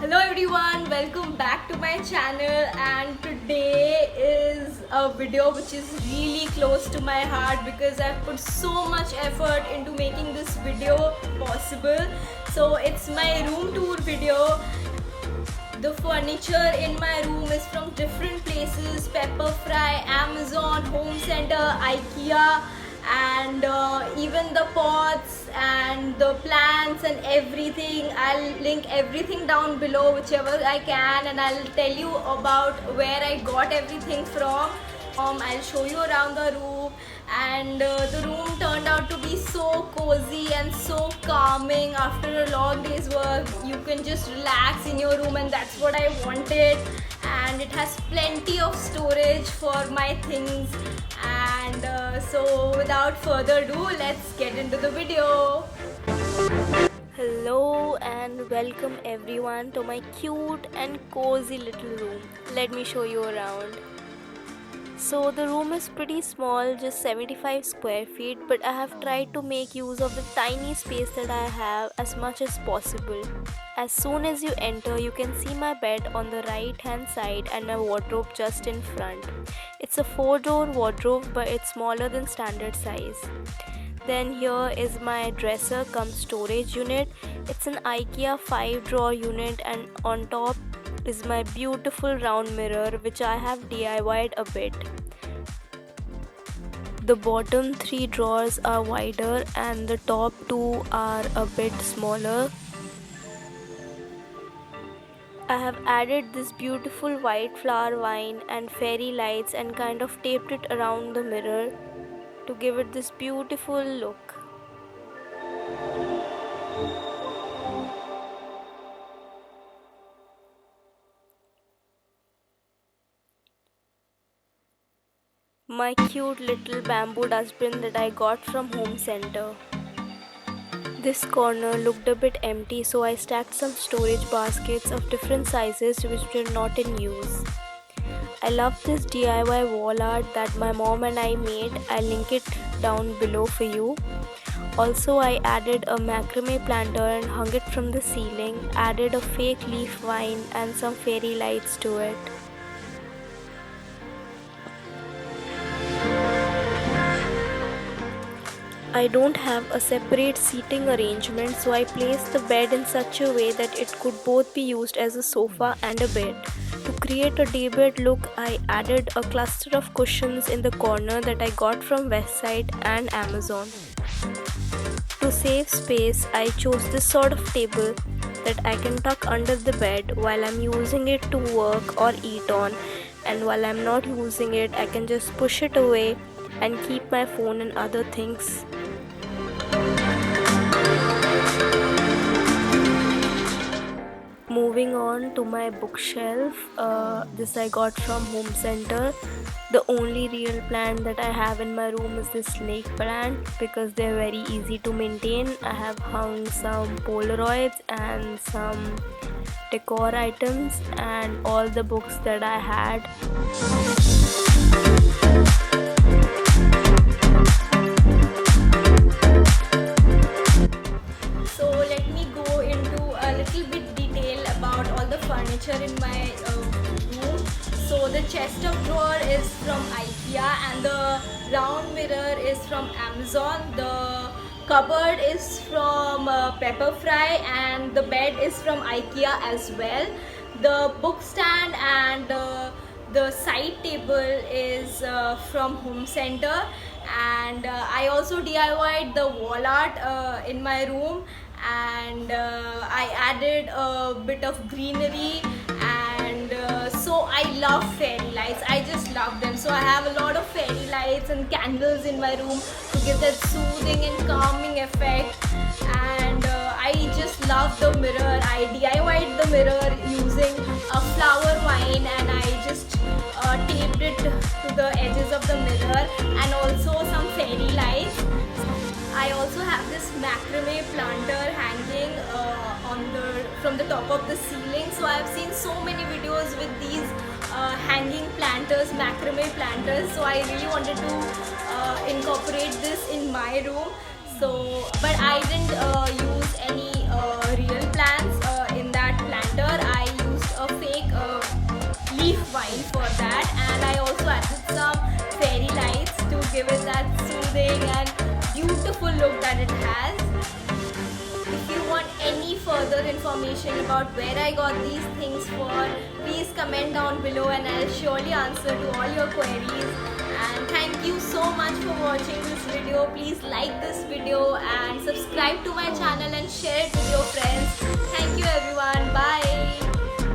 Hello everyone, welcome back to my channel, and today is a video which is really close to my heart because I've put so much effort into making this video possible. So it's my room tour video. The furniture in my room is from different places: Pepperfry, Amazon, Home Center, IKEA, and even the pots and the plants and everything. I'll link everything down below whichever I can, and I'll tell you about where I got everything from. I'll show you around the room, and the room turned out to be so cozy and so calming. After a long day's work, you can just relax in your room, and that's what I wanted. And it has plenty of storage for my things, and so without further ado, let's get into the video. Hello and welcome everyone to my cute and cozy little room. Let me show you around. So the room is pretty small, just 75 square feet, but I have tried to make use of the tiny space that I have as much as possible. As soon as you enter, you can see my bed on the right hand side and my wardrobe just in front. It's a 4-door wardrobe, but it's smaller than standard size. Then here is my dresser cum storage unit. It's an IKEA 5-drawer unit, and on top is my beautiful round mirror which I have DIY'd a bit. The bottom 3 drawers are wider and the top 2 are a bit smaller. I have added this beautiful white flower vine and fairy lights and kind of taped it around the mirror to give it this beautiful look. My cute little bamboo dustbin that I got from Home Center. This corner looked a bit empty, so I stacked some storage baskets of different sizes which were not in use. I love this DIY wall art that my mom and I made. I'll link it down below for you. Also, I added a macrame planter and hung it from the ceiling, added a fake leaf vine and some fairy lights to it. I don't have a separate seating arrangement, so I placed the bed in such a way that it could both be used as a sofa and a bed. To create a daybed look, I added a cluster of cushions in the corner that I got from Westside and Amazon. To save space, I chose this sort of table that I can tuck under the bed while I'm using it to work or eat on, and while I'm not using it, I can just push it away and keep my phone and other things. Moving on to my bookshelf, this I got from Home Center. The only real plant that I have in my room is this snake plant because they're very easy to maintain. I have hung some Polaroids and some decor items and all the books that I had. So let me go into a little bit detail about all the furniture in my room. So the chest of drawer is from IKEA and the round mirror is from Amazon. The cupboard is from Pepperfry and the bed is from IKEA as well. The book stand and the side table is from Home Center, and I also DIY'd the wall art in my room, and I added a bit of greenery, and so I love fairy lights. I just love them. So I have a lot of fairy lights and candles in my room to give that soothing and calming effect, and I just love the mirror. I DIY'd the mirror using a flower vine, and I just taped it to the edges of the mirror, and also some fairy lights. I also have this macrame planter hanging from the top of the ceiling. So I've seen so many videos with these hanging planters, macrame planters. So I really wanted to incorporate this in my room. So, but I didn't use any real plants in that planter. I soothing and beautiful look that it has. If you want any further information about where I got these things for, please comment down below and I'll surely answer to all your queries. And thank you so much for watching this video. Please like this video and subscribe to my channel and share it with your friends. Thank you everyone. Bye.